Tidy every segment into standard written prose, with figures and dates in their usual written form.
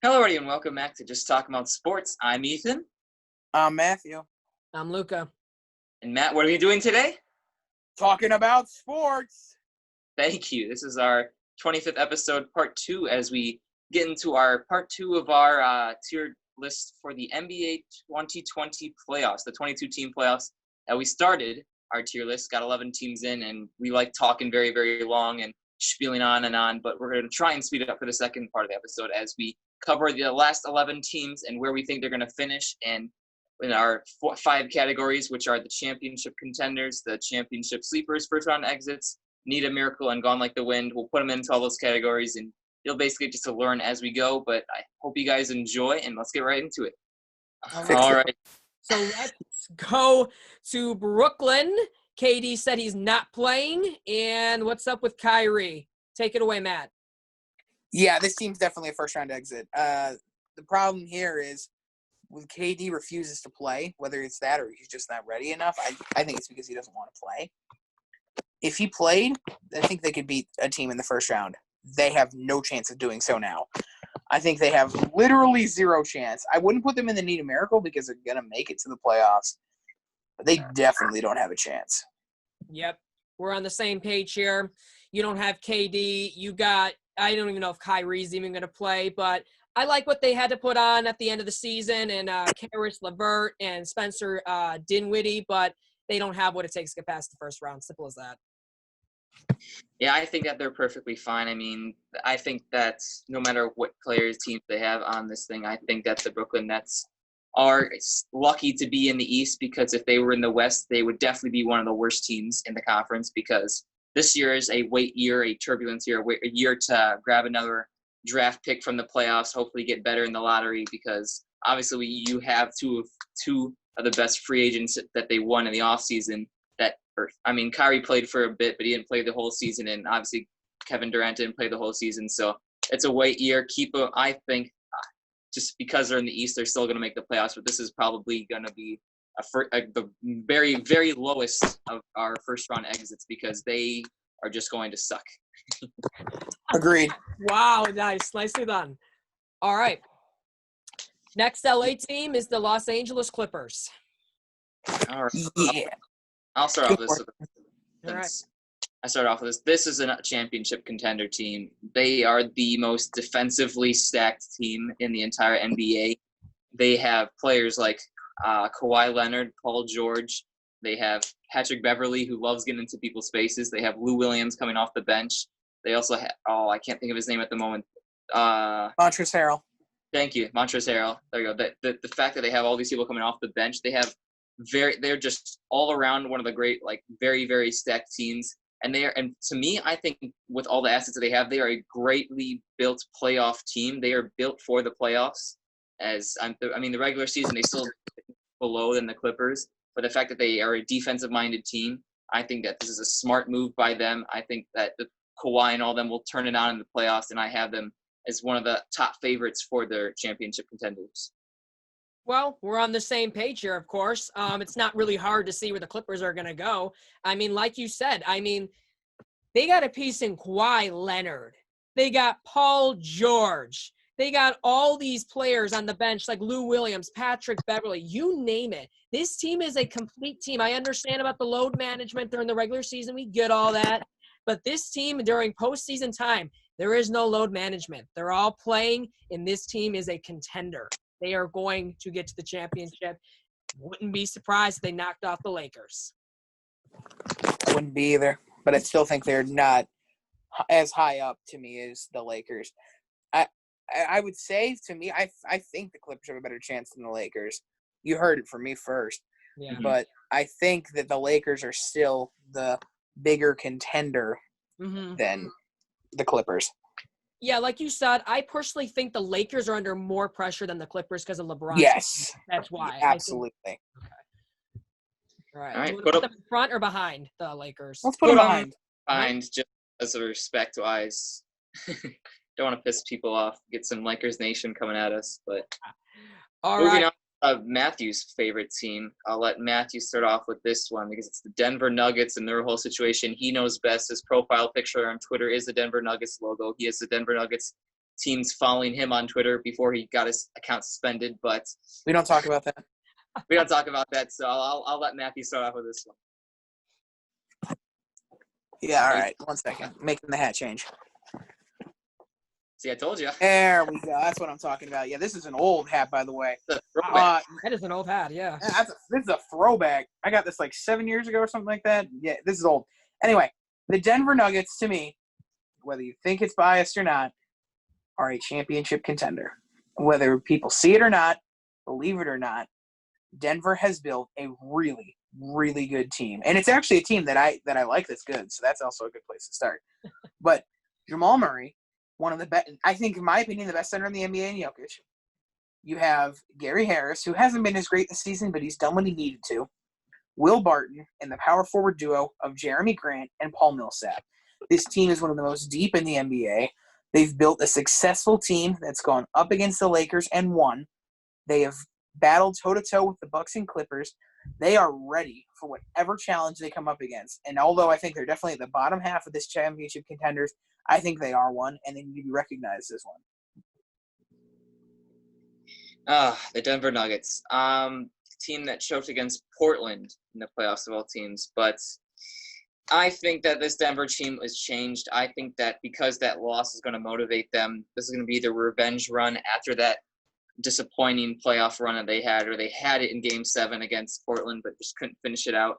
Hello, everybody, and welcome back to Just Talking About Sports. I'm Ethan. I'm Matthew. I'm Luca. And Matt, what are we doing today? Talking about sports. Thank you. This is our 25th episode, part 2, as we get into our part 2 of our tier list for the NBA 2020 playoffs, the 22-team playoffs that we started. Our tier list got 11 teams in, and we like talking very, very long and spieling on and on, but we're going to try and speed it up for the second part of the episode as we cover the last 11 teams and where we think they're going to finish, and in our 5 categories, which are the championship contenders, the championship sleepers, first round exits, need a miracle, and gone like the wind. We'll put them into all those categories, and you'll basically just to learn as we go, but I hope you guys enjoy, and let's get right into it. All right. So let's go to Brooklyn. KD said he's not playing, and what's up with Kyrie? Take it away, Matt. Yeah, this team's definitely a first-round exit. The problem here is when KD refuses to play, whether it's that or he's just not ready enough, I think it's because he doesn't want to play. If he played, I think they could beat a team in the first round. They have no chance of doing so now. I think they have literally zero chance. I wouldn't put them in the need a miracle because they're going to make it to the playoffs. But they definitely don't have a chance. Yep, we're on the same page here. You don't have KD. I don't even know if Kyrie's even going to play, but I like what they had to put on at the end of the season, and Karis LeVert and Spencer Dinwiddie, but they don't have what it takes to get past the first round. Simple as that. Yeah, I think that they're perfectly fine. I mean, I think that no matter what players, teams they have on this thing, I think that the Brooklyn Nets are lucky to be in the East, because if they were in the West, they would definitely be one of the worst teams in the conference, because this year is a wait year, a turbulence year, a year to grab another draft pick from the playoffs, hopefully get better in the lottery, because obviously you have two of the best free agents that they won in the offseason. Kyrie played for a bit, but he didn't play the whole season, and obviously Kevin Durant didn't play the whole season. So it's a wait year. I think just because they're in the East, they're still going to make the playoffs, but this is probably going to be the very, very lowest of our first-round exits, because they are just going to suck. Agreed. Wow, nice. Nicely done. All right. Next LA team is the Los Angeles Clippers. All right. Yeah. I'll start off this. All right. I started off with this. This is a championship contender team. They are the most defensively stacked team in the entire NBA. They have players like Kawhi Leonard, Paul George. They have Patrick Beverley, who loves getting into people's faces. They have Lou Williams coming off the bench. They also have, I can't think of his name at the moment. Montrezl Harrell. Thank you, Montrezl Harrell. There you go. The fact that they have all these people coming off the bench, they're just all around one of the great, like, very, very stacked teams. And to me, I think with all the assets that they have, they are a greatly built playoff team. They are built for the playoffs. The regular season, they still below than the Clippers, but the fact that they are a defensive-minded team, I think that this is a smart move by them. I think that the Kawhi and all them will turn it on in the playoffs, and I have them as one of the top favorites for their championship contenders. Well, we're on the same page here, of course. It's not really hard to see where the Clippers are going to go. I mean, like you said, they got a piece in Kawhi Leonard. They got Paul George. They got all these players on the bench like Lou Williams, Patrick Beverley, you name it. This team is a complete team. I understand about the load management during the regular season. We get all that. But this team during postseason time, there is no load management. They're all playing, and this team is a contender. They are going to get to the championship. Wouldn't be surprised if they knocked off the Lakers. I wouldn't be either, but I still think they're not as high up to me as the Lakers. I would say, to me, I think the Clippers have a better chance than the Lakers. You heard it from me first. Yeah. But I think that the Lakers are still the bigger contender than the Clippers. Yeah, like you said, I personally think the Lakers are under more pressure than the Clippers because of LeBron. Yes. That's why. Absolutely. Okay. All right. All right, Do you want to put them in front or behind the Lakers? Let's put them behind. Just as a respect-wise. Don't want to piss people off. Get some Lakers Nation coming at us. But moving on, Matthew's favorite team. I'll let Matthew start off with this one because it's the Denver Nuggets and their whole situation. He knows best. His profile picture on Twitter is the Denver Nuggets logo. He has the Denver Nuggets teams following him on Twitter before he got his account suspended. But We don't talk about that. we don't talk about that, so I'll let Matthew start off with this one. Yeah, all right. 1 second. Making the hat change. See, I told you. There we go. That's what I'm talking about. Yeah, this is an old hat, by the way. It's a throwback. That is an old hat, yeah. This is a throwback. I got this like 7 years ago or something like that. Yeah, this is old. Anyway, the Denver Nuggets, to me, whether you think it's biased or not, are a championship contender. Whether people see it or not, believe it or not, Denver has built a really, really good team. And it's actually a team that I like that's good, so that's also a good place to start. But Jamal Murray, one of the best, I think, in my opinion, the best center in the NBA in Jokic. You have Gary Harris, who hasn't been as great this season, but he's done what he needed to. Will Barton and the power forward duo of Jeremy Grant and Paul Millsap. This team is one of the most deep in the NBA. They've built a successful team that's gone up against the Lakers and won. They have battled toe-to-toe with the Bucks and Clippers. They are ready for whatever challenge they come up against. And although I think they're definitely at the bottom half of this championship contenders, I think they are one, and they need to be recognized as one. The Denver Nuggets. Team that choked against Portland in the playoffs of all teams. But I think that this Denver team has changed. I think that because that loss is going to motivate them, this is going to be their revenge run after that disappointing playoff run that they had, or they had it in Game 7 against Portland, but just couldn't finish it out.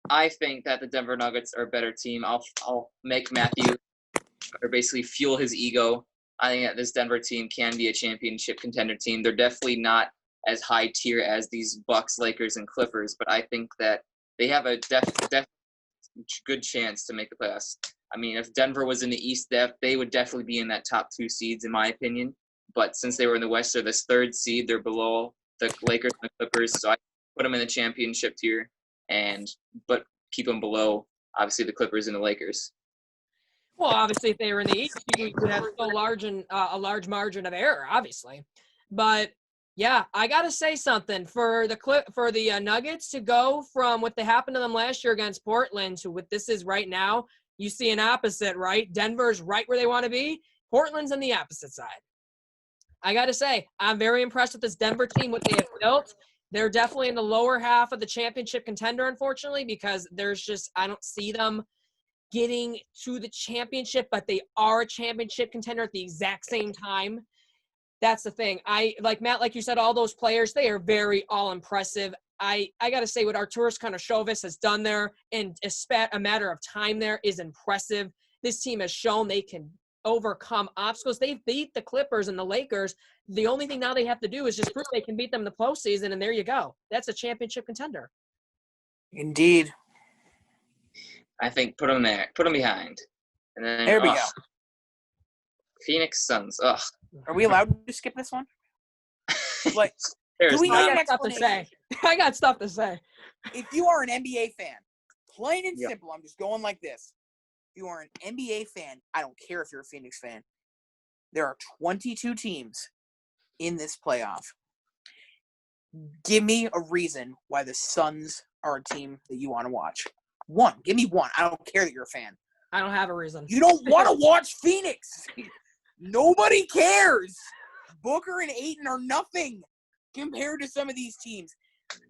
I think that the Denver Nuggets are a better team. I'll make Matthew or basically fuel his ego. I think that this Denver team can be a championship contender team. They're definitely not as high tier as these Bucks, Lakers, and Clippers, but I think that they have a good chance to make the playoffs. I mean, if Denver was in the East, they would definitely be in that top 2 seeds, in my opinion. But since they were in the West, they're this 3rd seed. They're below the Lakers and the Clippers, so I put them in the championship tier, but keep them below, obviously, the Clippers and the Lakers. Well, obviously, if they were in the East, you would have a large margin of error, obviously. But yeah, I gotta say something for the Nuggets to go from what happened to them last year against Portland to what this is right now. You see an opposite, right? Denver's right where they want to be. Portland's on the opposite side. I gotta say, I'm very impressed with this Denver team, what they have built. They're definitely in the lower half of the championship contender, unfortunately, because I don't see them getting to the championship, but they are a championship contender at the exact same time. That's the thing. Like Matt, like you said, all those players, they are very all impressive. I got to say what Arturas Karnisovas has done there in a matter of time there is impressive. This team has shown they can overcome obstacles. They've beat the Clippers and the Lakers. The only thing now they have to do is just prove they can beat them in the postseason, and there you go. That's a championship contender. Indeed. I think put them there. Put them behind. And then, there we go. Phoenix Suns. Ugh. Are we allowed to skip this one? Like, There's we not. need I got stuff to say. I got stuff to say. If you are an NBA fan, plain and Yep. simple, I'm just going like this. If you are an NBA fan, I don't care if you're a Phoenix fan. There are 22 teams in this playoff. Give me a reason why the Suns are a team that you want to watch. One. Give me one. I don't care that you're a fan. I don't have a reason. You don't want to watch Phoenix. Nobody cares. Booker and Ayton are nothing compared to some of these teams.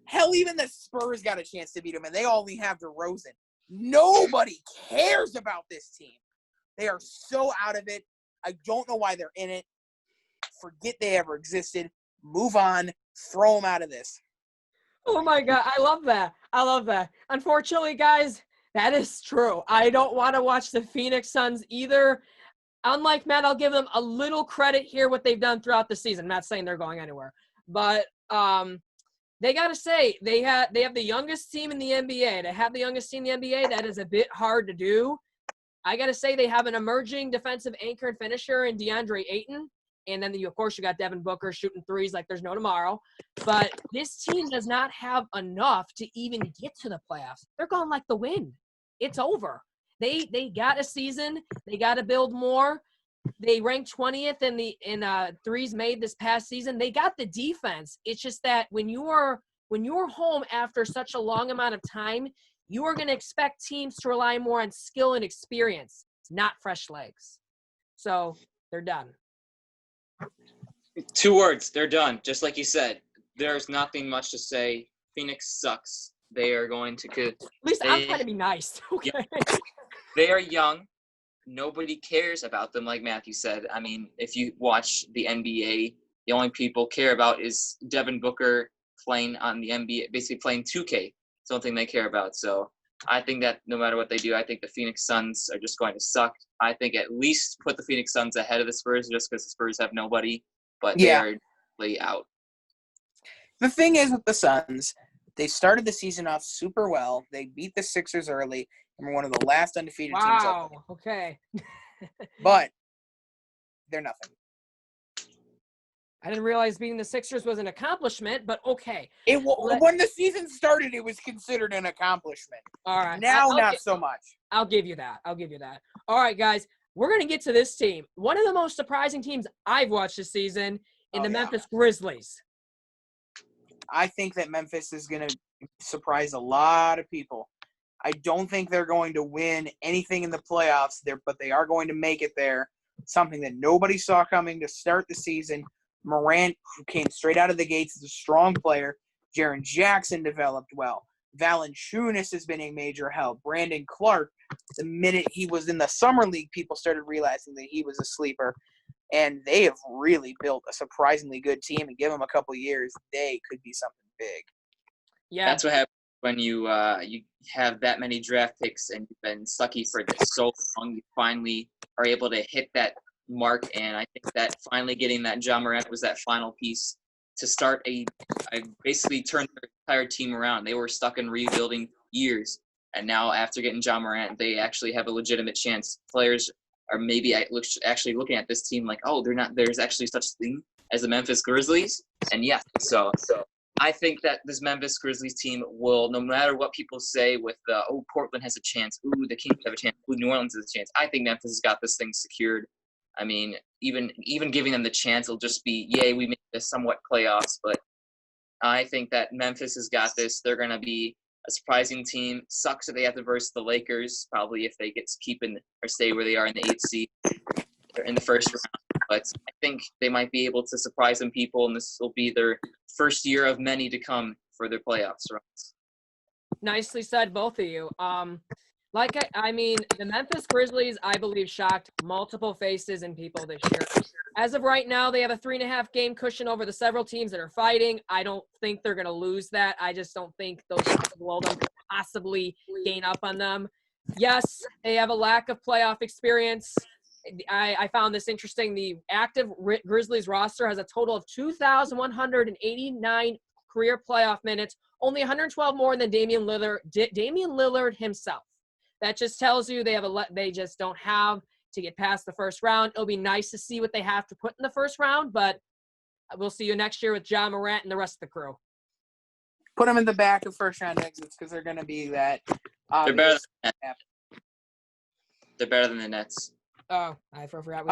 Hell, even the Spurs got a chance to beat them, and they only have DeRozan. Nobody cares about this team. They are so out of it. I don't know why they're in it. Forget they ever existed. Move on. Throw them out of this. Oh, my God. I love that. I love that. Unfortunately, guys, that is true. I don't want to watch the Phoenix Suns either. Unlike Matt, I'll give them a little credit here, what they've done throughout the season. I'm not saying they're going anywhere. But they got to say, they have the youngest team in the NBA. To have the youngest team in the NBA, that is a bit hard to do. I got to say they have an emerging defensive anchor and finisher in DeAndre Ayton. And then, of course, you got Devin Booker shooting threes like there's no tomorrow. But this team does not have enough to even get to the playoffs. They're going like the wind. It's over. They got a season. They got to build more. They ranked 20th in threes made this past season. They got the defense. It's just that when you're home after such a long amount of time, you are going to expect teams to rely more on skill and experience, not fresh legs. So they're done. 2 words. They're done. Just like you said, there's nothing much to say. Phoenix sucks. They are going to. At least I'm trying to be nice. Okay. They are young. Nobody cares about them, like Matthew said. I mean, if you watch the NBA, the only people care about is Devin Booker playing on the NBA, basically playing 2K. It's the only thing they care about. So I think that no matter what they do, I think the Phoenix Suns are just going to suck. I think at least put the Phoenix Suns ahead of the Spurs just because the Spurs have nobody, but they are really out. The thing is with the Suns, they started the season off super well. They beat the Sixers early and were one of the last undefeated teams up. Wow. Okay. But they're nothing. I didn't realize beating the Sixers was an accomplishment, but okay. When the season started, it was considered an accomplishment. All right. Now, not so much. I'll give you that. All right, guys. We're going to get to this team. One of the most surprising teams I've watched this season in the Memphis Grizzlies. I think that Memphis is going to surprise a lot of people. I don't think they're going to win anything in the playoffs there, but they are going to make it there. Something that nobody saw coming to start the season. Morant, who came straight out of the gates, is a strong player. Jaren Jackson developed well. Valanciunas has been a major help. Brandon Clark, the minute he was in the summer league, people started realizing that he was a sleeper. And they have really built a surprisingly good team. And give them a couple years, they could be something big. Yeah, that's what happens when you have that many draft picks and you've been sucky for so long. You finally are able to hit that mark, and I think that finally getting that Ja Morant was that final piece to start I basically turned their entire team around. They were stuck in rebuilding years, and now after getting Ja Morant, they actually have a legitimate chance. Players are maybe actually looking at this team like, oh, there's actually such a thing as the Memphis Grizzlies, and yes, so I think that this Memphis Grizzlies team will, no matter what people say with Portland has a chance, the Kings have a chance, New Orleans has a chance, I think Memphis has got this thing secured. I mean, even giving them the chance, it'll just be, yay, we made this somewhat playoffs. But I think that Memphis has got this. They're going to be a surprising team. Sucks that they have to verse the Lakers, probably if they get to keep or stay where they are in the 8th seed in the first round. But I think they might be able to surprise some people, and this will be their first year of many to come for their playoffs runs. Nicely said, both of you. I mean, the Memphis Grizzlies, I believe, shocked multiple faces and people this year. As of right now, they have a 3.5 game cushion over the several teams that are fighting. I don't think they're going to lose that. I just don't think those teams below them could possibly gain up on them. Yes, they have a lack of playoff experience. I found this interesting. The active Grizzlies roster has a total of 2,189 career playoff minutes, only 112 more than Damian Lillard himself. That just tells you they just don't have to get past the first round. It'll be nice to see what they have to put in the first round, but we'll see you next year with Ja Morant and the rest of the crew. Put them in the back of first round exits because they're going to be that. They're better than the Nets. Oh, I forgot.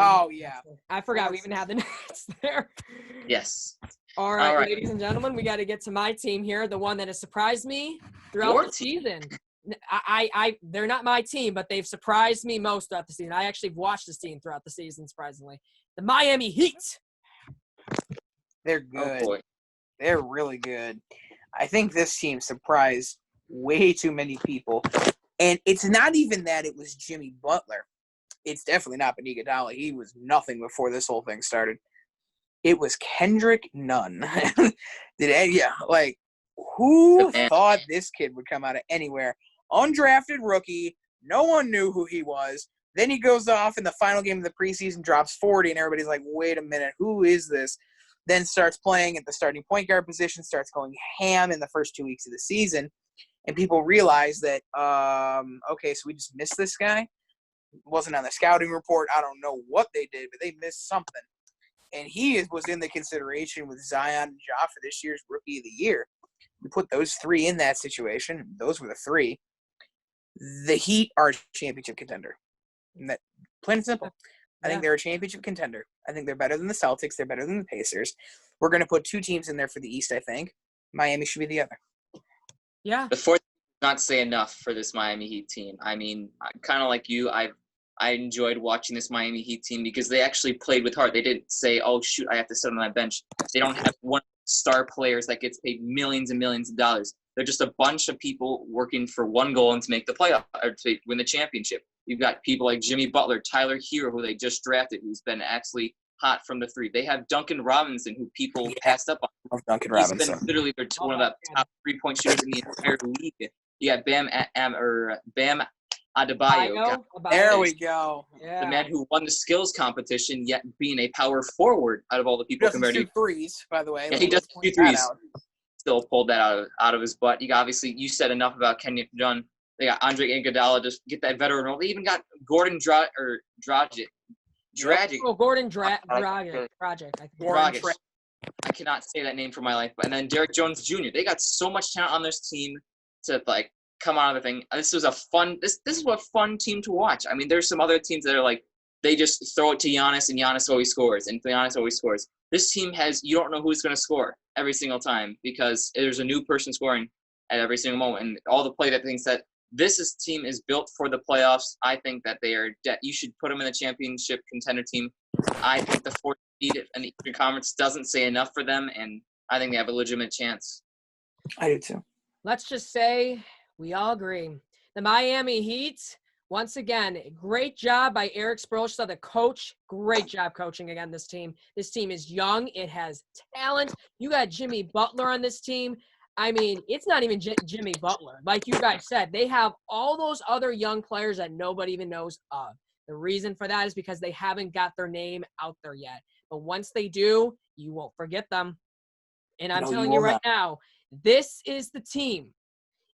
I forgot we even had the Nets there. Yes. All right, ladies and gentlemen, we got to get to my team here, the one that has surprised me throughout the season. They're not my team, but they've surprised me most throughout the season. I actually watched this team throughout the season, surprisingly. The Miami Heat. They're good. Oh, boy. They're really good. I think this team surprised way too many people. And it's not even that it was Jimmy Butler. It's definitely not Iguodala. He was nothing before this whole thing started. It was Kendrick Nunn. Who thought this kid would come out of anywhere? Undrafted rookie. No one knew who he was. Then he goes off in the final game of the preseason, drops 40, and everybody's like, wait a minute, who is this? Then starts playing at the starting point guard position, starts going ham in the first 2 weeks of the season. And people realize that, so we just missed this guy. Wasn't on the scouting report. I don't know what they did, but they missed something. And he was in the consideration with Zion and Ja for this year's Rookie of the Year. We put those three in that situation. Those were the three. The Heat are a championship contender. And that, plain and simple. I think they're a championship contender. I think they're better than the Celtics. They're better than the Pacers. We're going to put two teams in there for the East, I think. Miami should be the other. Yeah. The fourth does not say enough for this Miami Heat team. I mean, kind of like you, I've I enjoyed watching this Miami Heat team because they actually played with heart. They didn't say, "Oh shoot, I have to sit on that bench." They don't have one star players that gets paid millions and millions of dollars. They're just a bunch of people working for one goal and to make the playoff or to win the championship. You've got people like Jimmy Butler, Tyler Hero, who they just drafted, who's been actually hot from the three. They have Duncan Robinson, who people passed up on. Love Duncan He's Robinson. been literally one of the top 3-point shooters in the entire league. You got Bam Adebayo. God, There we go. Yeah. the man who won the skills competition, yet being a power forward out of all the people Doesn't compared to shoot threes, by the way. Yeah, he does shoot threes. Still pulled that out of his butt. You obviously you said enough about Kenyon Dunn. They got Andre Iguodala, just get that veteran role. They even got Gordon Dragic. Oh, Gordon Dragic. I cannot say that name for my life. And then Derek Jones Jr. They got so much talent on this team to like come out of the thing. This was a fun. This is a fun team to watch. I mean, there's some other teams that are like they just throw it to Giannis and Giannis always scores and Giannis always scores. This team you don't know who's going to score every single time because there's a new person scoring at every single moment. And all the play that thinks that team is built for the playoffs. I think that they are you should put them in the championship contender team. I think the fourth seed in the Eastern Conference doesn't say enough for them, and I think they have a legitimate chance. I do too. Let's just say we all agree. The Miami Heat, once again, great job by Eric Spoelstra, the coach. Great job coaching again this team. This team is young. It has talent. You got Jimmy Butler on this team. I mean, it's not even Jimmy Butler. Like you guys said, they have all those other young players that nobody even knows of. The reason for that is because they haven't got their name out there yet. But once they do, you won't forget them. And I'm telling you right now, this is the team.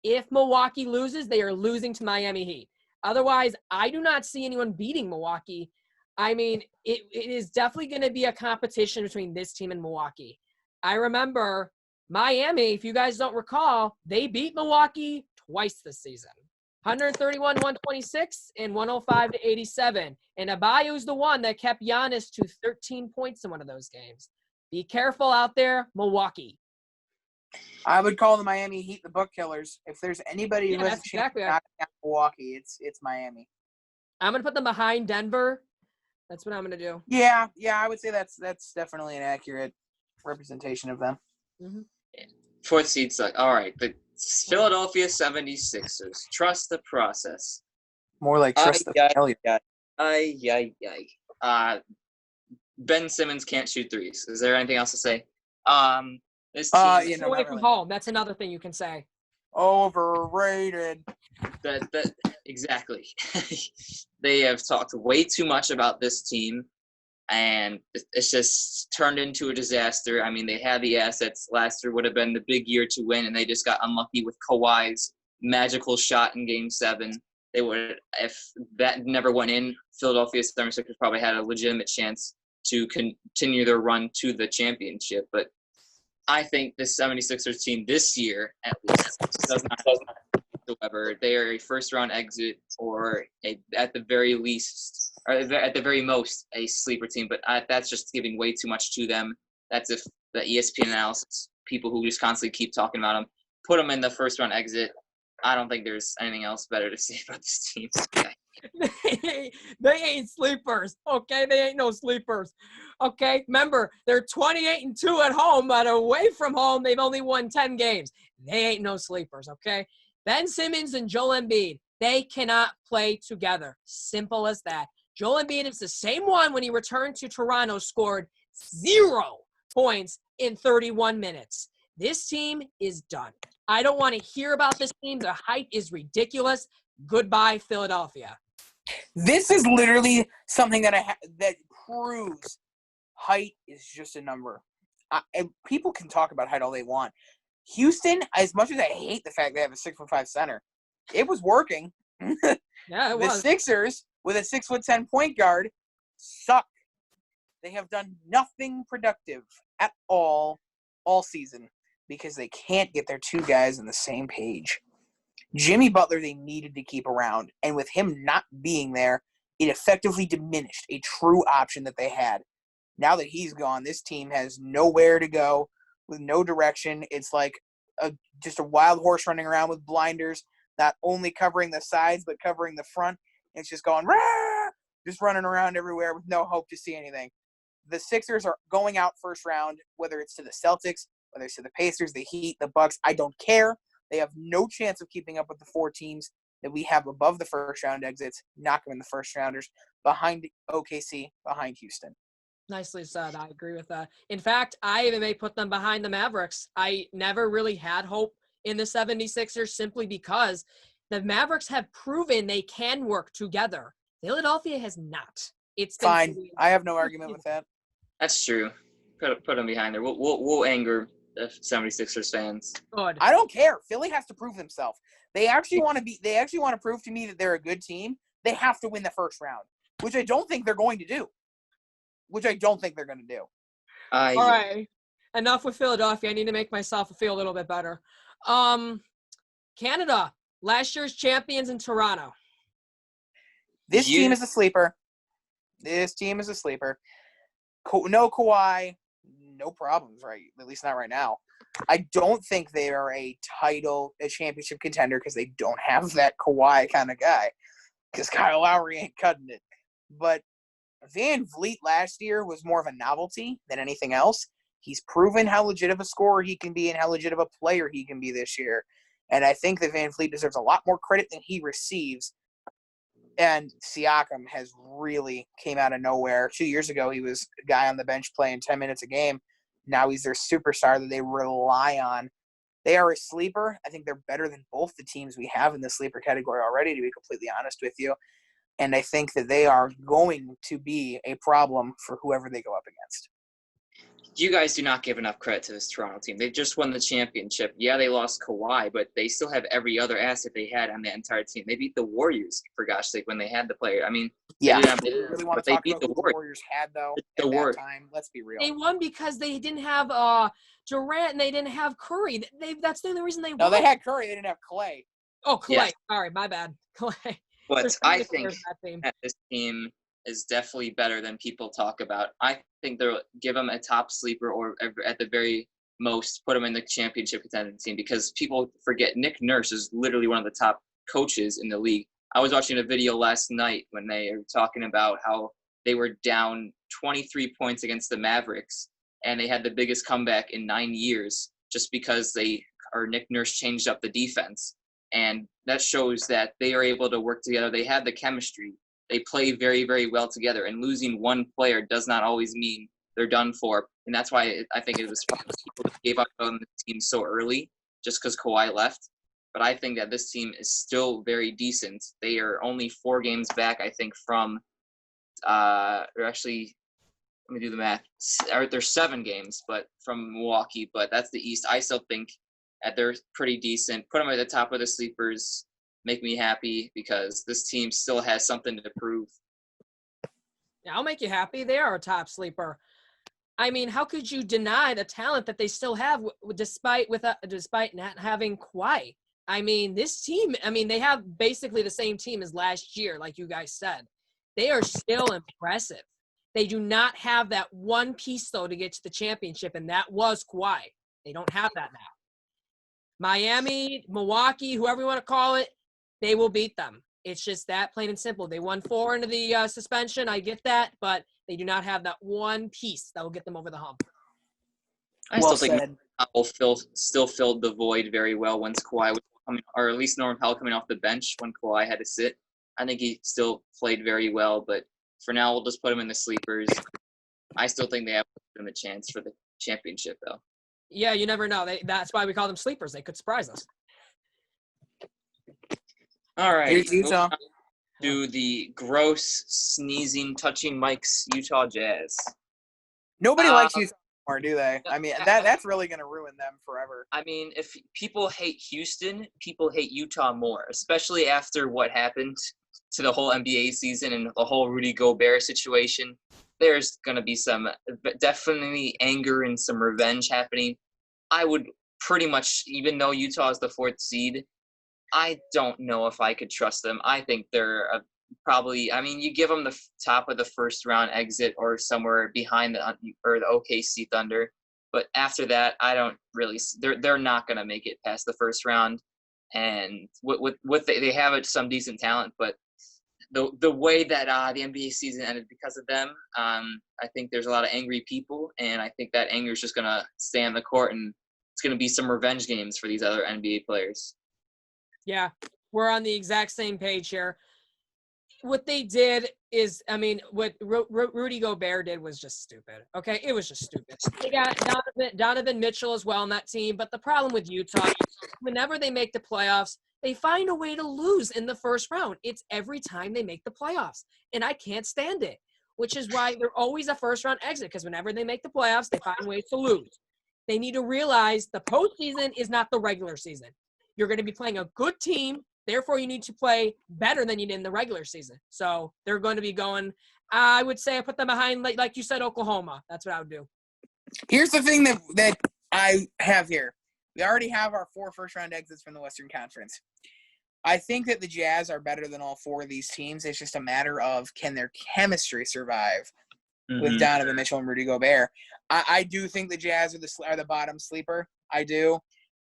If Milwaukee loses, they are losing to Miami Heat. Otherwise, I do not see anyone beating Milwaukee. I mean, it is definitely going to be a competition between this team and Milwaukee. I remember Miami, if you guys don't recall, they beat Milwaukee twice this season. 131-126 and 105-87. And Abayo's the one that kept Giannis to 13 points in one of those games. Be careful out there, Milwaukee. I would call the Miami Heat the book killers. If there's anybody who has a chance to knock down Milwaukee, it's Miami. I'm going to put them behind Denver. That's what I'm going to do. Yeah, I would say that's definitely an accurate representation of them. Mm-hmm. Fourth seed suck. All right, the Philadelphia 76ers. Trust the process. More like trust the failure. Ben Simmons can't shoot threes. Is there anything else to say? This team away from home. That's another thing you can say. Overrated. That exactly. They have talked way too much about this team, and it's just turned into a disaster. I mean, they had the assets. Last year would have been the big year to win, and they just got unlucky with Kawhi's magical shot in Game 7. They would, if that never went in, Philadelphia 76ers probably had a legitimate chance to continue their run to the championship. But I think the 76ers team this year, at least, does not whatsoever. They are a first-round exit or at the very least, or at the very most, a sleeper team. But that's just giving way too much to them. That's if the ESPN analysis, people who just constantly keep talking about them, put them in the first-round exit. I don't think there's anything else better to say about this team. They ain't sleepers, okay? They ain't no sleepers, okay? Remember, they're 28-2 at home, but away from home, they've only won 10 games. They ain't no sleepers, okay? Ben Simmons and Joel Embiid, they cannot play together. Simple as that. Joel Embiid is the same one when he returned to Toronto, scored 0 points in 31 minutes. This team is done. I don't want to hear about this team. The hype is ridiculous. Goodbye, Philadelphia. This is literally something that that proves height is just a number. And people can talk about height all they want. Houston, as much as I hate the fact they have a 6'5" center, it was working. Yeah, it was. The Sixers, with a 6'10" point guard, suck. They have done nothing productive at all season because they can't get their two guys on the same page. Jimmy Butler they needed to keep around, and with him not being there, it effectively diminished a true option that they had. Now that he's gone, this team has nowhere to go with no direction. It's like just a wild horse running around with blinders, not only covering the sides but covering the front. It's just going, rah, just running around everywhere with no hope to see anything. The Sixers are going out first round, whether it's to the Celtics, whether it's to the Pacers, the Heat, the Bucks. I don't care. They have no chance of keeping up with the 4 teams that we have above the first round exits, not going in the first rounders, behind OKC, behind Houston. Nicely said. I agree with that. In fact, I even may put them behind the Mavericks. I never really had hope in the 76ers simply because the Mavericks have proven they can work together. Philadelphia has not. It's been fine. I have no argument with that. That's true. Put them behind there. We'll anger the 76ers fans. Good. I don't care. Philly has to prove themselves. They actually want to prove to me that they're a good team. They have to win the first round, which I don't think they're going to do. All right. Enough with Philadelphia. I need to make myself feel a little bit better. Canada, last year's champions in Toronto. This team is a sleeper. No Kawhi, no problems, right? At least not right now. I don't think they are a championship contender because they don't have that Kawhi kind of guy. Because Kyle Lowry ain't cutting it. But Van Vliet last year was more of a novelty than anything else. He's proven how legit of a scorer he can be and how legit of a player he can be this year. And I think that Van Vliet deserves a lot more credit than he receives. And Siakam has really came out of nowhere. 2 years ago, he was a guy on the bench playing 10 minutes a game. Now he's their superstar that they rely on. They are a sleeper. I think they're better than both the teams we have in the sleeper category already, to be completely honest with you. And I think that they are going to be a problem for whoever they go up against. You guys do not give enough credit to this Toronto team. They just won the championship. Yeah, they lost Kawhi, but they still have every other asset they had on the entire team. They beat the Warriors, for gosh sake, when they had the player. I mean, yeah, they really want to talk about who the Warriors had, though, at that time. Let's be real. They won because they didn't have Durant and they didn't have Curry. That's the only reason they won. No, they had Curry. They didn't have Clay. Oh, Clay. Yeah. Sorry, my bad. Clay. But I think that this team is definitely better than people talk about. I think they'll give them a top sleeper or at the very most put them in the championship contending team because people forget Nick Nurse is literally one of the top coaches in the league. I was watching a video last night when they were talking about how they were down 23 points against the Mavericks and they had the biggest comeback in 9 years just because Nick Nurse changed up the defense. And that shows that they are able to work together. They have the chemistry. They play very, very well together. And losing one player does not always mean they're done for. And that's why I think it was people that gave up on the team so early just because Kawhi left. But I think that this team is still very decent. They are only 4 games back, I think, from or actually, let me do the math. They're 7 games, but from Milwaukee. But that's the East. I still think that they're pretty decent. Put them at the top of the sleepers. Make me happy because this team still has something to prove. Yeah, I'll make you happy. They are a top sleeper. I mean, how could you deny the talent that they still have despite not having Kawhi? I mean, this team, they have basically the same team as last year, like you guys said. They are still impressive. They do not have that one piece, though, to get to the championship, and that was Kawhi. They don't have that now. Miami, Milwaukee, whoever you want to call it, they will beat them. It's just that plain and simple. They won 4 into the suspension. I get that, but they do not have that one piece that will get them over the hump. I still think still filled the void very well once Kawhi was coming, or at least Norman Powell coming off the bench when Kawhi had to sit. I think he still played very well, but for now we'll just put him in the sleepers. I still think they have a chance for the championship, though. Yeah, you never know. That's why we call them sleepers. They could surprise us. All right. Here's Utah. To the gross, sneezing, touching Mike's Utah Jazz. Nobody likes Utah anymore, do they? I mean, that's really going to ruin them forever. I mean, if people hate Houston, people hate Utah more, especially after what happened to the whole NBA season and the whole Rudy Gobert situation. There's going to be some definitely anger and some revenge happening. I would pretty much, even though Utah is the 4th seed, I don't know if I could trust them. I think they're probably, you give them the top of the first round exit or somewhere behind the OKC Thunder. But after that, I don't really, they're not going to make it past the first round. And they have some decent talent, but the way that the NBA season ended because of them. I think there's a lot of angry people, and I think that anger is just gonna stay on the court, and it's gonna be some revenge games for these other NBA players. Yeah, we're on the exact same page here. What they did is, I mean, what Rudy Gobert did was just stupid. Okay, it was just stupid. They got Donovan Mitchell as well on that team, but the problem with Utah, whenever they make the playoffs, they find a way to lose in the first round. It's every time they make the playoffs, and I can't stand it. Which is why they're always a first round exit, because whenever they make the playoffs, they find ways to lose. They need to realize the postseason is not the regular season. You're going to be playing a good team. Therefore, you need to play better than you did in the regular season. So they're going to be going, I would say I put them behind, like you said, Oklahoma. That's what I would do. Here's the thing that I have here. We already have our 4 first-round exits from the Western Conference. I think that the Jazz are better than all 4 of these teams. It's just a matter of can their chemistry survive with Donovan Mitchell and Rudy Gobert. I do think the Jazz are the bottom sleeper. I do.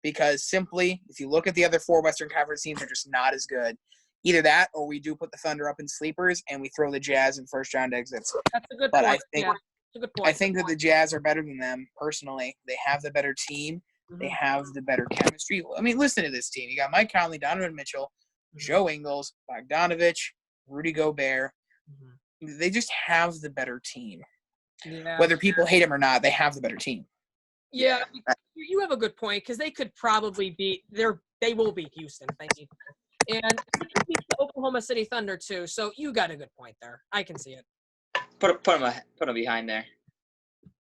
Because simply, if you look at the other 4 Western Conference teams, they're just not as good. Either that, or we do put the Thunder up in sleepers, and we throw the Jazz in first-round exits. That's a good point. That's a good point. I think that the Jazz are better than them, personally. They have the better team. They have the better chemistry. I mean, listen to this team. You got Mike Conley, Donovan Mitchell, Joe Ingles, Bogdanovich, Rudy Gobert. They just have the better team. Yeah. Whether people hate them or not, they have the better team. Yeah, you have a good point, because they could probably they will beat Houston if they need to. And they can beat the Oklahoma City Thunder too. So you got a good point there. I can see it. Put them behind there.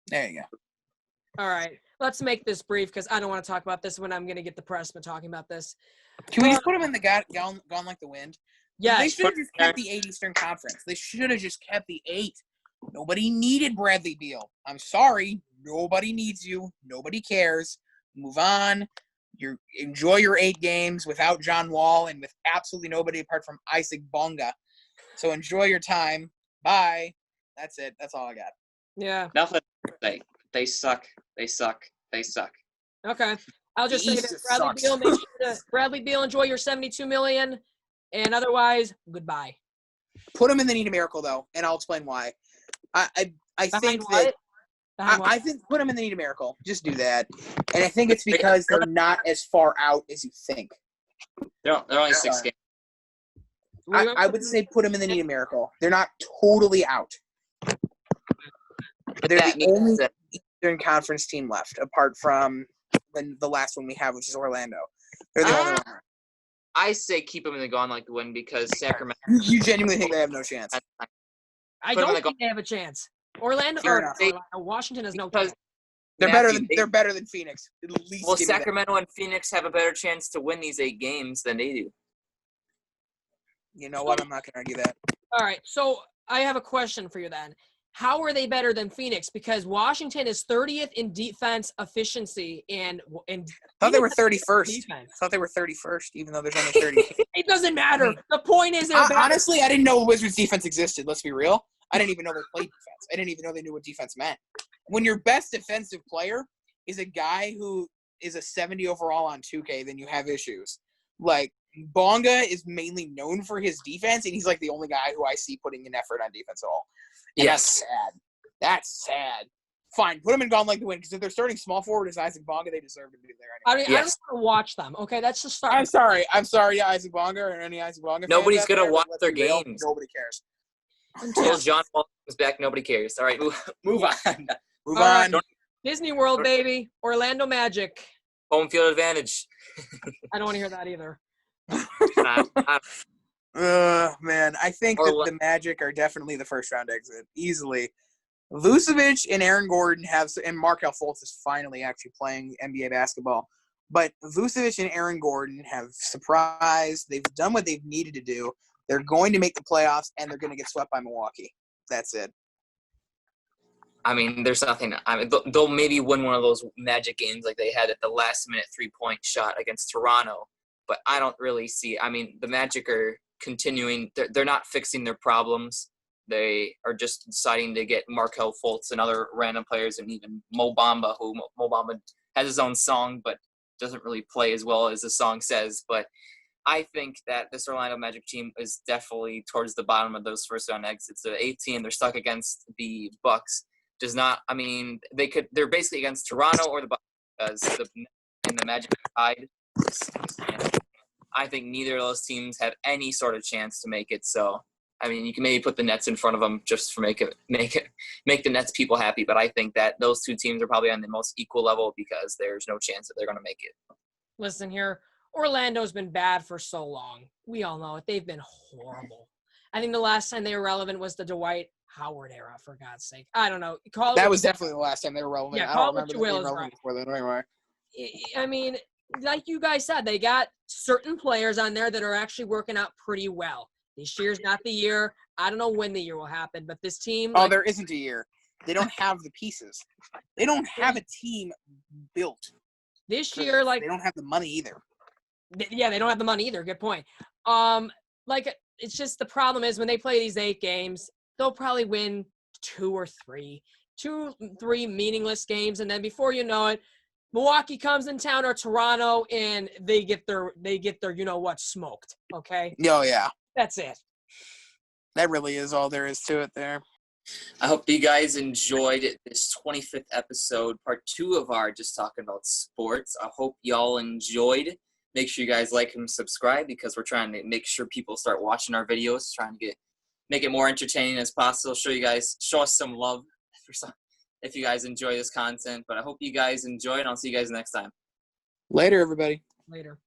There you go. All right, let's make this brief, because I don't want to talk about this when I'm going to get the press by talking about this. Can we just put them in the gone like the wind? Yeah, they should have just kept the 8 Eastern Conference. They should have just kept the 8. Nobody needed Bradley Beal. I'm sorry. Nobody needs you. Nobody cares. Move on. Enjoy your 8 games without John Wall and with absolutely nobody apart from Isaac Bonga. So enjoy your time. Bye. That's it. That's all I got. Yeah. Nothing to say. They suck. They suck. They suck. Okay. I'll just say that Bradley Beal, enjoy your $72 million, and otherwise, goodbye. Put him in the Need a Miracle, though, and I'll explain why. I think that I think put them in the Need a Miracle. Just do that. And I think it's because they're not as far out as you think. They're only 6 games. I would say put them in the Need a Miracle. They're not totally out. They're the only Eastern Conference team left, apart from the last one we have, which is Orlando. They're the only one. I say keep them in the gone like the wind, because Sacramento. You genuinely think they have no chance? I don't think they have a chance. Washington has no chance. They're better than Phoenix. At least well, Sacramento and Phoenix have a better chance to win these 8 games than they do. You know what? I'm not going to argue that. All right. So I have a question for you then. How are they better than Phoenix? Because Washington is 30th in defense efficiency, and I thought they were 31st. I thought they were 31st, even though there's only 30. It doesn't matter. The point is, honestly, I didn't know Wizards defense existed. Let's be real. I didn't even know they played defense. I didn't even know they knew what defense meant. When your best defensive player is a guy who is a 70 overall on 2K, then you have issues. Like, Bonga is mainly known for his defense, and he's like the only guy who I see putting in effort on defense at all. And yes. That's sad. That's sad. Fine, put him in gone like the wind, because if they're starting small forward as Isaac Bonga, they deserve to be there anyway. I don't want to watch them. Okay, that's just start. I'm sorry, yeah, Isaac Bonga or any Isaac Bonga. Nobody's going to watch their games. Nobody cares. Until John Wall comes back, nobody cares. All right, move on. Move on. Disney World, baby. Orlando Magic. Home field advantage. I don't want to hear that either. Man, I think that the Magic are definitely the first round exit easily. Vucevic and Aaron Gordon and Markelle Fultz is finally actually playing NBA basketball. But Vucevic and Aaron Gordon have surprised. They've done what they've needed to do. They're going to make the playoffs, and they're going to get swept by Milwaukee. That's it. I mean, there's nothing. I mean, they'll maybe win one of those Magic games like they had at the last-minute 3-point shot against Toronto. But I don't really see – I mean, the Magic are continuing – they're not fixing their problems. They are just deciding to get Markelle Fultz and other random players, and even Mo Bamba, who Mo Bamba has his own song but doesn't really play as well as the song says. But I think that this Orlando Magic team is definitely towards the bottom of those first round exits. The 18, they're stuck against the Bucks. Does not. I mean, they're basically against Toronto or the Bucks because the Magic are tied. And I think neither of those teams have any sort of chance to make it. So, I mean, you can maybe put the Nets in front of them just for make the Nets people happy. But I think that those two teams are probably on the most equal level because there's no chance that they're going to make it. Listen here, Orlando's been bad for so long. We all know it. They've been horrible. I think the last time they were relevant was the Dwight Howard era, for God's sake. I don't know. That was definitely the last time they were relevant. Yeah, I don't remember them being relevant before then anyway. I mean, like you guys said, they got certain players on there that are actually working out pretty well. This year's not the year. I don't know when the year will happen, but this team. Oh, there isn't a year. They don't have the pieces. They don't have a team built. This year, like they don't have the money either. Yeah, they don't have the money either. Good point. Like it's just the problem is when they play these 8 games, they'll probably win 2 or 3 meaningless games, and then before you know it, Milwaukee comes in town or Toronto, and they get their you know what smoked. Okay. Oh yeah. That's it. That really is all there is to it there. I hope you guys enjoyed this 25th episode, part 2 of our Just Talking About Sports. I hope y'all enjoyed. Make sure you guys like and subscribe because we're trying to make sure people start watching our videos, trying to make it more entertaining as possible. Show us some love if you guys enjoy this content. But I hope you guys enjoy it, and I'll see you guys next time. Later, everybody. Later.